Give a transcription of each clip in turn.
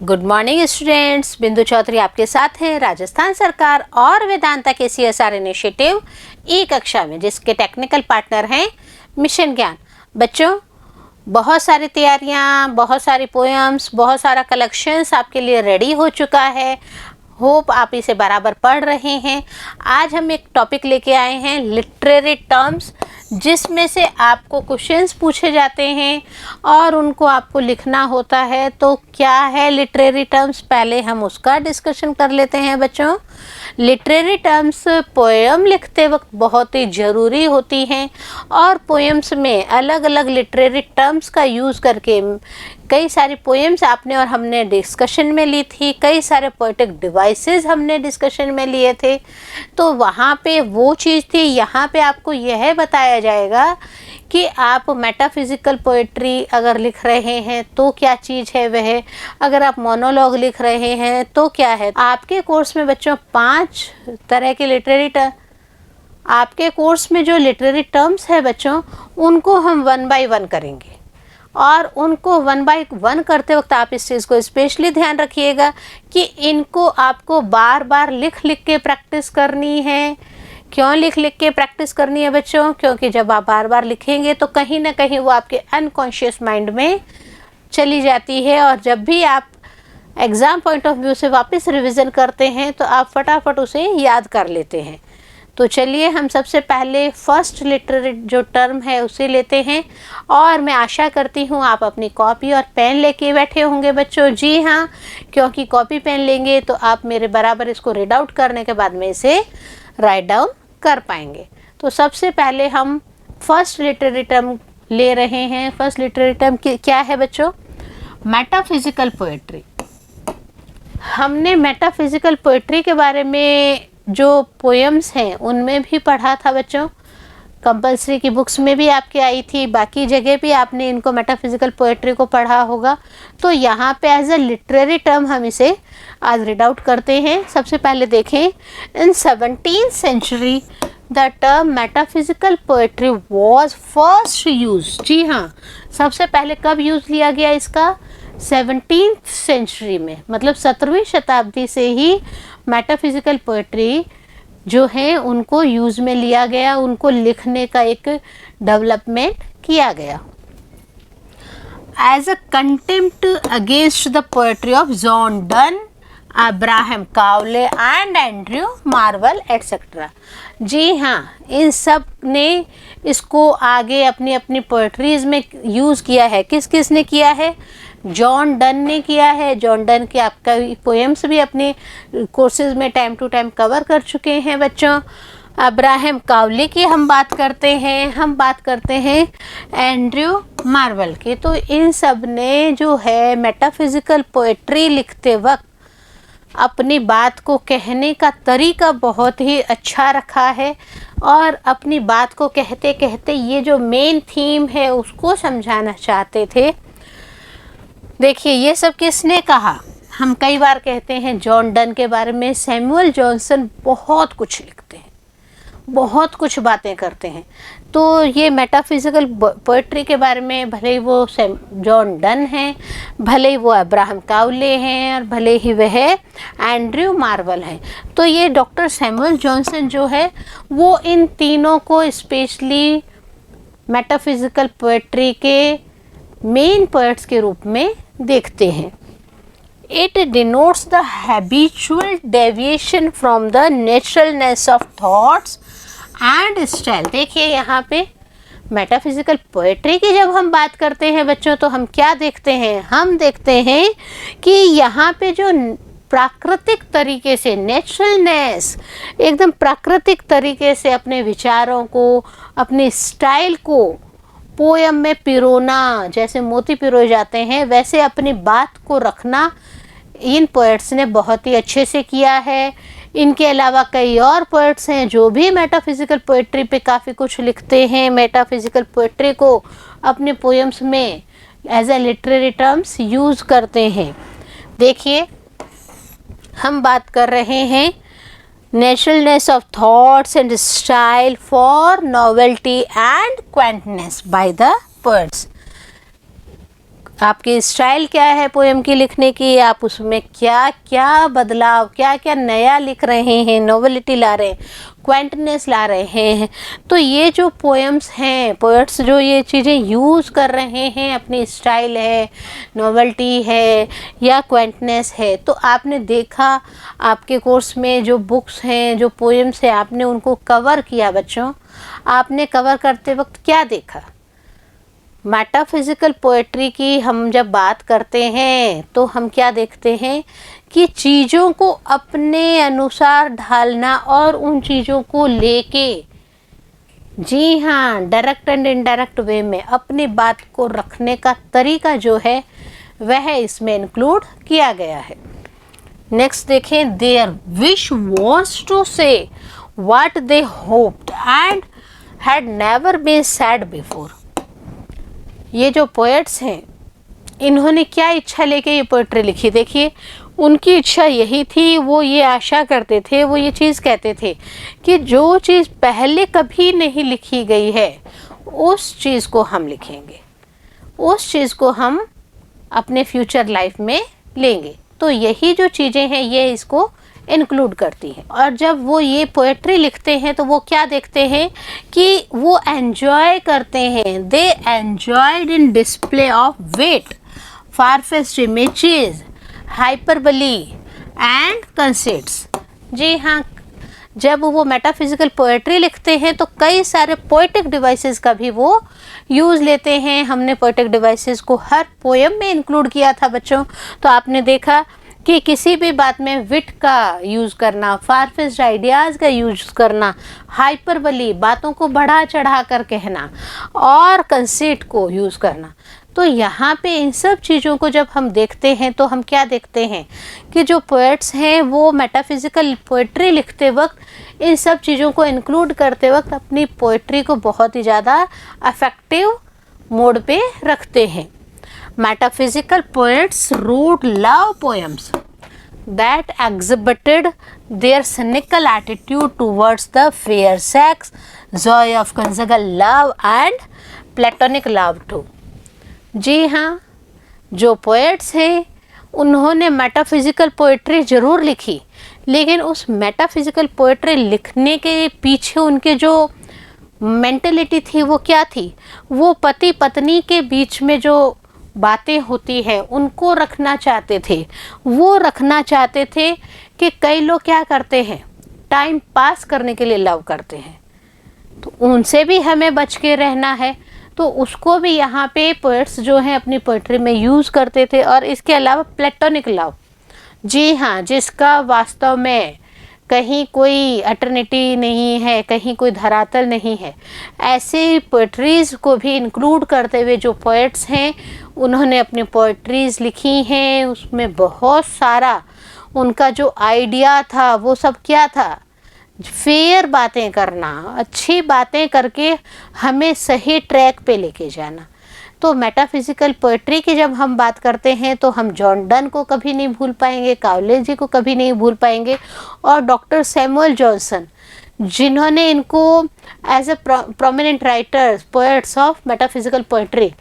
Good morning students, बिंदु चौधरी आपके साथ हैं राजस्थान सरकार और वेदांता के CSR इनिशिएटिव ई कक्षा में, जिसके टेक्निकल पार्टनर हैं मिशन ज्ञान। बच्चों, बहुत सारी तैयारियां, बहुत सारी पोएम्स, बहुत सारा कलेक्शंस आपके लिए रेडी हो चुका है। होप आप इसे बराबर पढ़ रहे हैं। आज हम एक टॉपिक लेके आए हैं, लिटरेरी टर्म्स, जिसमें से आपको क्वेश्चंस पूछे जाते हैं और उनको आपको लिखना होता है। तो क्या है लिटरेरी टर्म्स, पहले हम उसका डिस्कशन कर लेते हैं। बच्चों, लिटरेरी टर्म्स पोएम लिखते वक्त बहुत ही ज़रूरी होती हैं और पोएम्स में अलग अलग लिटरेरी टर्म्स का यूज़ करके कई सारी पोएम्स आपने और हमने डिस्कशन में ली थी, कई सारे पोएटिक डिवाइसेस हमने डिस्कशन में लिए थे। तो वहाँ पे वो चीज़ थी, यहाँ पे आपको यह बताया जाएगा कि आप मेटाफिज़िकल पोएट्री अगर लिख रहे हैं तो क्या चीज़ है वह, अगर आप मोनोलॉग लिख रहे हैं तो क्या है। आपके कोर्स में बच्चों 5 तरह के आपके कोर्स में जो लिटरेरी टर्म्स है बच्चों, उनको हम 1 बाय 1 करेंगे और उनको 1 बाय 1 करते वक्त आप इस चीज़ को स्पेशली ध्यान रखिएगा कि इनको आपको बार बार लिख लिख के प्रैक्टिस करनी है। क्यों लिख लिख के प्रैक्टिस करनी है बच्चों? क्योंकि जब आप बार बार लिखेंगे तो कहीं ना कहीं वो आपके अनकॉन्शियस माइंड में चली जाती है और जब भी आप एग्ज़ाम पॉइंट ऑफ व्यू से वापस रिवीजन करते हैं तो आप फटाफट उसे याद कर लेते हैं। तो चलिए हम सबसे पहले फर्स्ट लिटरेरी जो टर्म है उसे लेते हैं और मैं आशा करती हूँ आप अपनी कॉपी और पेन लेके बैठे होंगे बच्चों। जी हाँ, क्योंकि कॉपी पेन लेंगे तो आप मेरे बराबर इसको रीड आउट करने के बाद में इसे राइट डाउन कर पाएंगे। तो सबसे पहले हम फर्स्ट लिटरेरी टर्म ले रहे हैं। फर्स्ट लिटरेरी टर्म क्या है बच्चों? Metaphysical poetry. हमने मेटाफिज़िकल पोएट्री के बारे में जो पोएम्स हैं उनमें भी पढ़ा था बच्चों, कंपलसरी की बुक्स में भी आपके आई थी, बाकी जगह भी आपने इनको मेटाफिज़िकल पोएट्री को पढ़ा होगा। तो यहाँ पे एज अ लिटरेरी टर्म हम इसे आज रीड आउट करते हैं। सबसे पहले देखें, in 17th century the term metaphysical poetry was first use. जी हाँ, सबसे पहले कब यूज़ लिया गया इसका? 17th सेंचुरी में, मतलब 17वीं शताब्दी से ही मेटाफिज़िकल पोएट्री जो है उनको यूज़ में लिया गया, उनको लिखने का एक डेवलपमेंट किया गया। As a contempt against the poetry of John Donne, Abraham Cowley and Andrew Marvell etcetera. जी हाँ, इन सब ने इसको आगे अपनी अपनी पोएट्रीज़ में यूज़ किया है। किस किस ने किया है? जॉन डन ने किया है। जॉन डन के आपका पोएम्स भी अपने कोर्सेज में टाइम टू टाइम कवर कर चुके हैं बच्चों। अब्राहम काउले की हम बात करते हैं एंड्रयू मार्वल की। तो इन सब ने जो है मेटाफिज़िकल पोएट्री लिखते वक्त अपनी बात को कहने का तरीका बहुत ही अच्छा रखा है और अपनी बात को कहते कहते ये जो मेन थीम है उसको समझाना चाहते थे। देखिए, ये सब किसने कहा? हम कई बार कहते हैं जॉन डन के बारे में, सैमुअल जॉनसन बहुत कुछ लिखते हैं, बहुत कुछ बातें करते हैं। तो ये मेटाफिज़िकल पोएट्री के बारे में भले ही वो जॉन डन हैं, भले ही वो अब्राहम काउले हैं और भले ही वह एंड्रयू मार्वल हैं, तो ये डॉक्टर सैमुअल जॉनसन जो है वो इन तीनों को स्पेशली मेटाफिज़िकल पोएट्री के मेन पोएट्स के रूप में देखते हैं। It denotes the habitual deviation from the naturalness of thoughts and style। देखिए यहाँ पे मेटाफिज़िकल पोएट्री की जब हम बात करते हैं बच्चों तो हम क्या देखते हैं? हम देखते हैं कि यहाँ पे जो प्राकृतिक तरीके से, नेचुरलनेस, एकदम प्राकृतिक तरीके से अपने विचारों को, अपने स्टाइल को पोयम में पिरोना, जैसे मोती पिरोए जाते हैं वैसे अपनी बात को रखना इन पोएट्स ने बहुत ही अच्छे से किया है। इनके अलावा कई और पोएट्स हैं जो भी मेटाफिज़िकल पोएट्री पे काफ़ी कुछ लिखते हैं, मेटाफिज़िकल पोएट्री को अपने पोएम्स में as a literary terms use करते हैं। देखिए, हम बात कर रहे हैं naturalness of thoughts and style for novelty and quaintness by the poets। आपकी स्टाइल क्या है पोएम की लिखने की, आप उसमें क्या क्या बदलाव, क्या क्या नया लिख रहे हैं, नोवेलिटी ला रहे हैं, क्वांटनेस ला रहे हैं। तो ये जो पोएम्स हैं, पोएट्स जो ये चीज़ें यूज़ कर रहे हैं, अपनी स्टाइल है, नोवेल्टी है या क्वांटनेस है, तो आपने देखा आपके कोर्स में जो बुक्स हैं, जो पोएम्स हैं, आपने उनको कवर किया बच्चों। आपने कवर करते वक्त क्या देखा? मेटाफिजिकल पोएट्री की हम जब बात करते हैं तो हम क्या देखते हैं कि चीज़ों को अपने अनुसार ढालना और उन चीज़ों को लेके, जी हाँ, डायरेक्ट एंड इनडायरेक्ट वे में अपनी बात को रखने का तरीका जो है वह इसमें इंक्लूड किया गया है। नेक्स्ट देखें, there wish was to say what they hoped and had never been said before. ये जो पोएट्स हैं, इन्होंने क्या इच्छा लेके ये पोएट्री लिखी? देखिए, उनकी इच्छा यही थी, वो ये आशा करते थे, वो ये चीज़ कहते थे कि जो चीज़ पहले कभी नहीं लिखी गई है उस चीज़ को हम लिखेंगे, उस चीज़ को हम अपने फ्यूचर लाइफ में लेंगे। तो यही जो चीज़ें हैं ये इसको इंक्लूड करती हैं। और जब वो ये पोएट्री लिखते हैं तो वो क्या देखते हैं कि वो एन्जॉय करते हैं, they enjoyed in display of wit, farfetched images, hyperbole and conceits. जी हाँ, जब वो मेटाफिजिकल पोएट्री लिखते हैं तो कई सारे पोएटिक डिवाइसेस का भी वो यूज़ लेते हैं। हमने पोएटिक डिवाइसेस को हर पोएम में इंक्लूड किया था बच्चों। तो आपने देखा कि किसी भी बात में विट का यूज़ करना, फारफेच्ड आइडियाज़ का यूज़ करना, हाइपरबली, बातों को बढ़ा चढ़ा कर कहना, और कंसेट को यूज़ करना। तो यहाँ पे इन सब चीज़ों को जब हम देखते हैं तो हम क्या देखते हैं कि जो पोएट्स हैं वो मेटाफिजिकल पोएट्री लिखते वक्त इन सब चीज़ों को इंक्लूड करते वक्त अपनी पोएट्री को बहुत ही ज़्यादा अफेक्टिव मोड पे रखते हैं। Metaphysical poets wrote love poems that exhibited their cynical attitude towards the fair sex, joy of conjugal love and platonic love too। जी हाँ, जो पोएट्स हैं उन्होंने मेटाफिजिकल पोएट्री ज़रूर लिखी, लेकिन उस मेटाफिजिकल पोएट्री लिखने के पीछे उनके जो मेंटलिटी थी वो क्या थी? वो पति पत्नी के बीच में जो बातें होती है उनको रखना चाहते थे। वो रखना चाहते थे कि कई लोग क्या करते हैं, टाइम पास करने के लिए लव करते हैं, तो उनसे भी हमें बच के रहना है। तो उसको भी यहाँ पे पोएट्स जो हैं अपनी पोएट्री में यूज़ करते थे। और इसके अलावा प्लेटोनिक लव, जी हाँ, जिसका वास्तव में कहीं कोई अटर्निटी नहीं है, कहीं कोई धरातल नहीं है, ऐसे पोएट्रीज़ को भी इंक्लूड करते हुए जो पोएट्स हैं उन्होंने अपनी पोएट्रीज़ लिखी हैं। उसमें बहुत सारा उनका जो आइडिया था वो सब क्या था? फेयर बातें करना, अच्छी बातें करके हमें सही ट्रैक पे लेके जाना। तो मेटाफिजिकल पोएट्री की जब हम बात करते हैं तो हम जॉन डन को कभी नहीं भूल पाएंगे, कावले जी को कभी नहीं भूल पाएंगे, और डॉक्टर सैमुअल जॉनसन, जिन्होंने इनको as a prominent writers, poets of metaphysical poetry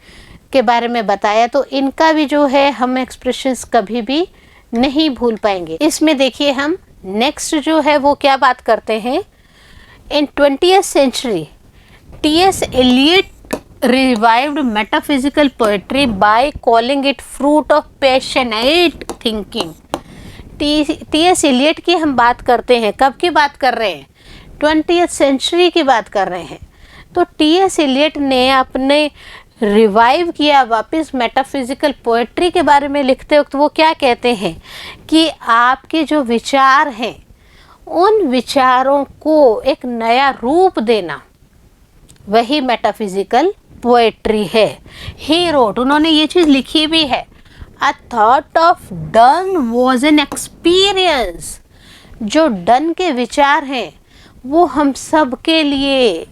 के बारे में बताया। तो इनका भी जो है हम एक्सप्रेशंस कभी भी नहीं भूल पाएंगे। इसमें देखिए हम नेक्स्ट जो है वो क्या बात करते हैं, in 20th century T.S. Eliot revived metaphysical poetry by calling it fruit of passionate thinking। T.S. Eliot की हम बात करते हैं, कब की बात कर रहे हैं? 20th सेंचुरी की बात कर रहे हैं। तो T.S. Eliot ने अपने रिवाइव किया वापस मेटाफिजिकल पोएट्री के बारे में लिखते वक्त। वो क्या कहते हैं कि आपके जो विचार हैं उन विचारों को एक नया रूप देना, वही मेटाफिजिकल पोएट्री है। ही रोट, उन्होंने ये चीज़ लिखी भी है, a thought of done was an experience. जो डन के विचार हैं वो हम सब के लिए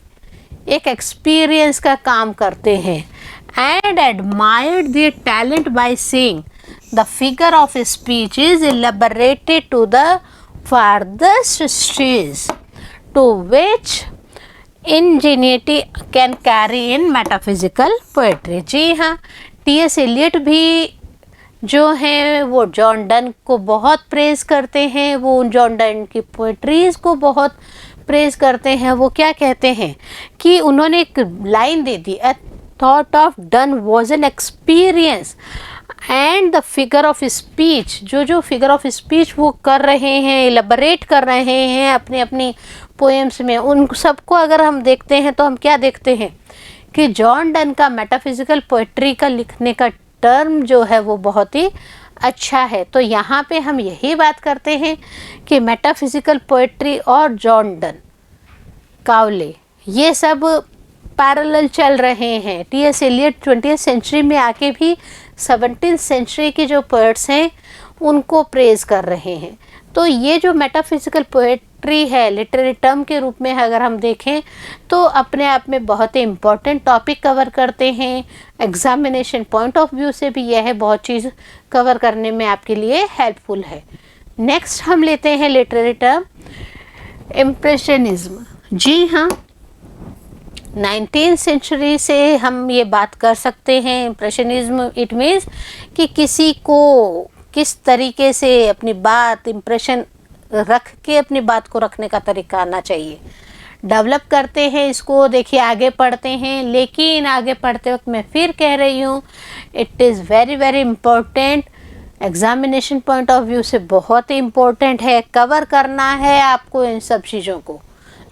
एक एक्सपीरियंस का काम करते हैं। And admired their talent by saying the figure of speech is elaborated to the farthest stage to which ingenuity can carry in metaphysical poetry. जी हाँ, टी.एस. एलियट भी जो हैं वो जॉन डन को बहुत प्रेज़ करते हैं, वो जॉन डन की पोएट्रीज़ को बहुत प्रेज़ करते हैं। वो क्या कहते हैं कि उन्होंने एक line they the, a thought of done was an experience and the figure of speech. जो फिगर ऑफ स्पीच वो कर रहे हैं, एलैबोरेट कर रहे हैं अपनी अपनी पोएम्स में, उन सबको अगर हम देखते हैं तो हम क्या देखते हैं कि जॉन डन का मेटाफिजिकल पोएट्री का लिखने का टर्म जो है वो बहुत ही अच्छा है। तो यहाँ पे हम यही बात करते हैं कि मेटाफिजिकल पोएट्री और जॉन डन, कावले, ये सब पैरेलल चल रहे हैं। टी.एस. एलियट 20th सेंचुरी में आके भी 17th सेंचुरी के जो पोएट्स हैं उनको प्रेज़ कर रहे हैं। तो ये जो मेटाफिजिकल पोएट्री है लिटरेरी टर्म के रूप में अगर हम देखें तो अपने आप में बहुत ही इम्पोर्टेंट टॉपिक कवर करते हैं। एग्जामिनेशन पॉइंट ऑफ व्यू से भी यह बहुत चीज़ कवर करने में आपके लिए हेल्पफुल है। नेक्स्ट हम लेते हैं लिटरेरी टर्म इम्प्रेशनिज्म। जी हाँ, 19th सेंचुरी से हम ये बात कर सकते हैं। इम्प्रेशनिज्म इट मीन्स कि किसी को किस तरीके से अपनी बात इम्प्रेशन रख के अपनी बात को रखने का तरीका आना चाहिए, डेवलप करते हैं इसको। देखिए आगे पढ़ते हैं, लेकिन आगे पढ़ते वक्त मैं फिर कह रही हूँ it is very very important, examination point of view से बहुत ही इम्पोर्टेंट है, कवर करना है आपको इन सब चीज़ों को।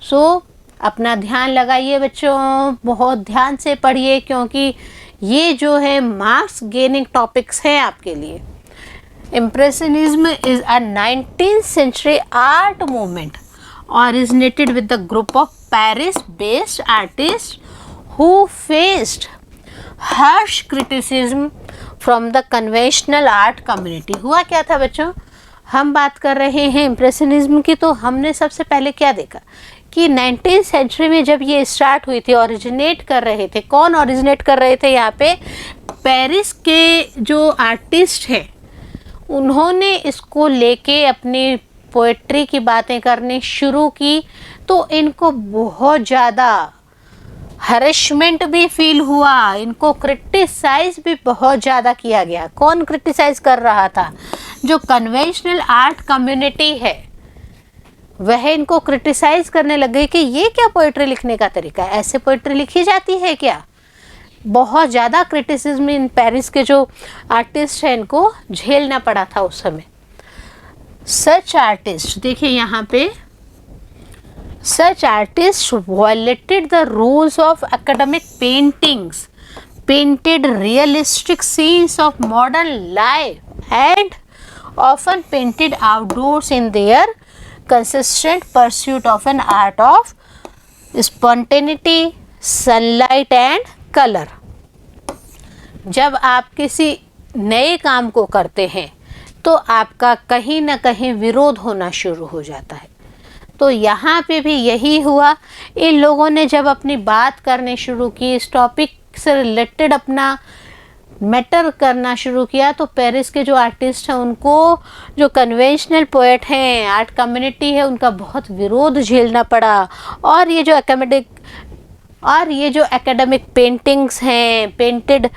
सो अपना ध्यान लगाइए बच्चों, बहुत ध्यान से पढ़िए, क्योंकि ये जो है मार्क्स गेनिंग टॉपिक्स हैं आपके लिए। Impressionism is a 19th century art movement originated with the group of Paris-based artists who faced harsh criticism from the conventional art community। हुआ क्या था बच्चों, हम बात कर रहे हैं इम्प्रेशनिज्म की, तो हमने सबसे पहले क्या देखा कि 19th सेंचुरी में जब ये स्टार्ट हुई थी, ओरिजिनेट कर रहे थे, कौन ओरिजिनेट कर रहे थे यहाँ पे, पेरिस के जो आर्टिस्ट हैं उन्होंने इसको लेके अपनी पोएट्री की बातें करनी शुरू की। तो इनको बहुत ज़्यादा हरेसमेंट भी फील हुआ, इनको क्रिटिसाइज भी बहुत ज़्यादा किया गया। कौन क्रिटिसाइज कर रहा था, जो कन्वेंशनल आर्ट कम्युनिटी है वह इनको क्रिटिसाइज करने लग गई कि ये क्या पोएट्री लिखने का तरीका है, ऐसे पोएट्री लिखी जाती है क्या। बहुत ज़्यादा क्रिटिसिज्म इन पेरिस के जो आर्टिस्ट हैं इनको झेलना पड़ा था उस समय। सच आर्टिस्ट, देखिए यहाँ पे, such artist violated the rules of academic paintings, painted realistic scenes of modern life and often painted outdoors in their consistent pursuit of an art of spontaneity, sunlight and colour. जब आप किसी नए काम को करते हैं तो आपका कहीं ना कहीं विरोध होना शुरू हो जाता है। तो यहाँ पे भी यही हुआ, इन लोगों ने जब अपनी बात करने शुरू की, इस टॉपिक से रिलेटेड अपना मैटर करना शुरू किया, तो पेरिस के जो आर्टिस्ट हैं उनको, जो कन्वेंशनल पोएट हैं, आर्ट कम्युनिटी है, उनका बहुत विरोध झेलना पड़ा। और ये जो एकेडमिक पेंटिंग्स हैं, पेंटेड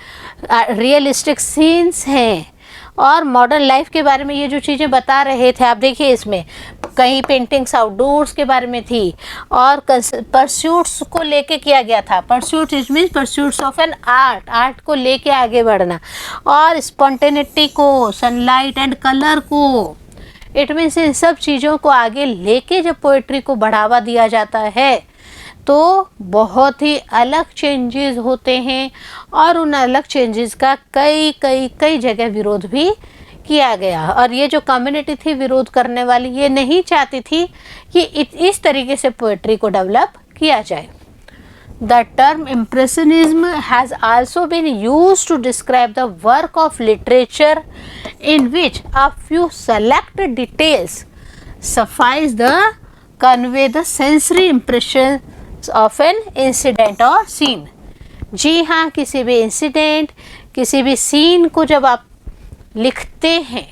रियलिस्टिक सीन्स हैं और मॉडर्न लाइफ के बारे में ये जो चीज़ें बता रहे थे, आप देखिए इसमें कई पेंटिंग्स आउटडोर्स के बारे में थी और परस्यूट्स को लेके किया गया था। Pursuit it means pursuits of an art, art को लेके आगे बढ़ना, और स्पॉन्टेनिटी को, सनलाइट एंड कलर को, इट मीन्स इन सब चीज़ों को आगे लेके जब पोएट्री को बढ़ावा दिया जाता है तो बहुत ही अलग चेंजेस होते हैं। और उन अलग चेंजेस का कई जगह विरोध भी किया गया। और ये जो कम्युनिटी थी विरोध करने वाली, ये नहीं चाहती थी कि इस तरीके से पोएट्री को डेवलप किया जाए। The term impressionism has also been used to describe the work of literature in which a few selected details suffice the convey the sensory impression of an incident or scene। जी हाँ, किसी भी incident, किसी भी scene को जब आप लिखते हैं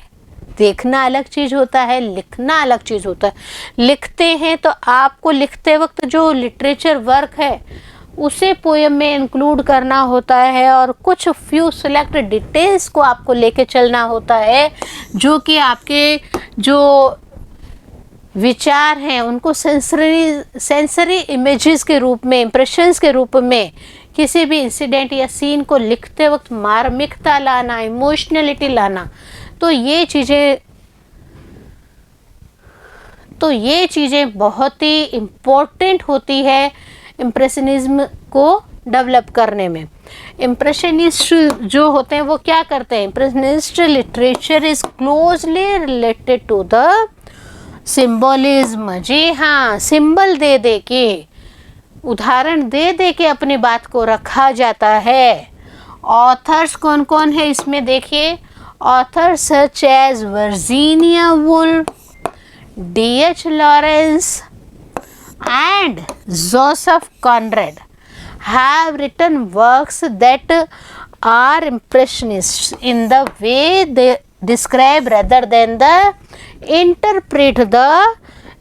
देखना अलग चीज़ होता है, लिखना अलग चीज़ होता है। लिखते हैं तो आपको लिखते वक्त जो लिटरेचर वर्क है उसे पोएम में इंक्लूड करना होता है और कुछ फ्यू सिलेक्ट डिटेल्स को आपको लेके चलना होता है, जो कि आपके जो विचार हैं उनको सेंसरी इमेजेस के रूप में, इम्प्रेशंस के रूप में किसी भी इंसिडेंट या सीन को लिखते वक्त मार्मिकता लाना, इमोशनलिटी लाना, तो ये चीज़ें बहुत ही इम्पोर्टेंट होती है इम्प्रेशनिज्म को डेवलप करने में। इम्प्रेशनिस्ट जो होते हैं वो क्या करते हैं? Impressionist literature is closely related to the symbolism. जी हाँ, सिंबल दे दे के, उदाहरण दे दे के अपनी बात को रखा जाता है। ऑथर्स कौन कौन है इसमें देखिए। Author such as Virginia Woolf, D.H. Lawrence and Joseph Conrad have written works that are impressionists in the way they describe rather than the interpret the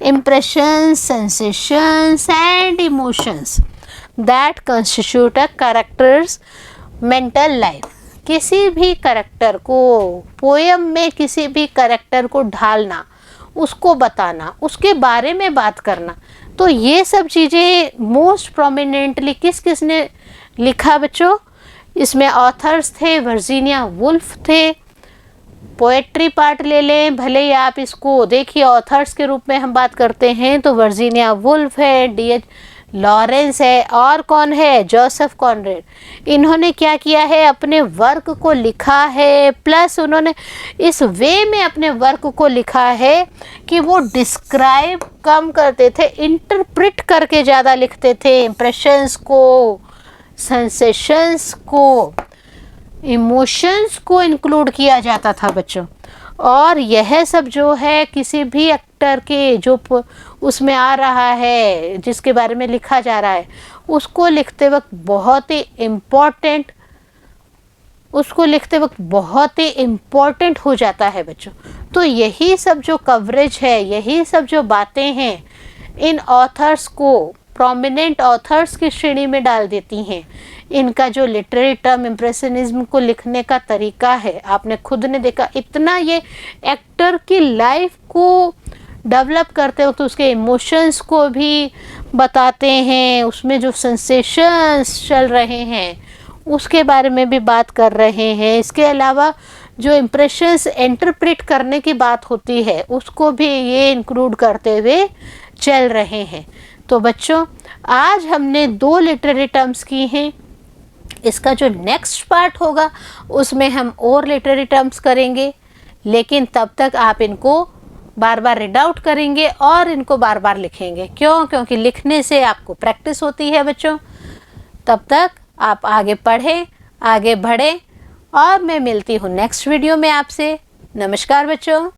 impressions, sensations and emotions that constitute a character's mental life। किसी भी character को, poem में किसी भी character को ढालना, उसको बताना, उसके बारे में बात करना, तो ये सब चीज़ें मोस्ट प्रोमिनेंटली किसने लिखा बच्चों? इसमें ऑथर्स थे, वर्जीनिया वुल्फ थे। पोएट्री पार्ट ले लें, भले ही आप इसको देखिए ऑथर्स के रूप में हम बात करते हैं तो वर्जीनिया वुल्फ है, D.H. लॉरेंस है, और कौन है? Joseph Conrad. इन्होंने क्या किया है? अपने वर्क को लिखा है, प्लस उन्होंने इस वे में अपने वर्क को लिखा है कि वो डिस्क्राइब कम करते थे, इंटरप्रिट करके ज़्यादा लिखते थे। इम्प्रेशंस को, सेंसेशंस को, इमोशंस को इंक्लूड किया जाता था बच्चों। और यह सब जो है किसी भी एक्टर के जो उसमें आ रहा है, जिसके बारे में लिखा जा रहा है, उसको लिखते वक्त बहुत ही इम्पोर्टेंट हो जाता है बच्चों। तो यही सब जो कवरेज है, यही सब जो बातें हैं, इन ऑथर्स को प्रोमिनेंट ऑथर्स की श्रेणी में डाल देती हैं। इनका जो लिटरेरी टर्म इम्प्रेशनिज्म को लिखने का तरीका है, आपने खुद ने देखा, इतना ये एक्टर की लाइफ को डेवलप करते हो तो उसके इमोशंस को भी बताते हैं, उसमें जो सेंसेशंस चल रहे हैं उसके बारे में भी बात कर रहे हैं। इसके अलावा जो इम्प्रेशंस इंटरप्रेट करने की बात होती है उसको भी ये इंक्लूड करते हुए चल रहे हैं। तो बच्चों, आज हमने 2 लिटरेरी टर्म्स की हैं। इसका जो नेक्स्ट पार्ट होगा उसमें हम और लिटरेरी टर्म्स करेंगे, लेकिन तब तक आप इनको बार बार रीड आउट करेंगे और इनको बार बार लिखेंगे। क्यों? क्योंकि लिखने से आपको प्रैक्टिस होती है बच्चों। तब तक आप आगे पढ़ें, आगे बढ़ें, और मैं मिलती हूँ नेक्स्ट वीडियो में आपसे। नमस्कार बच्चों।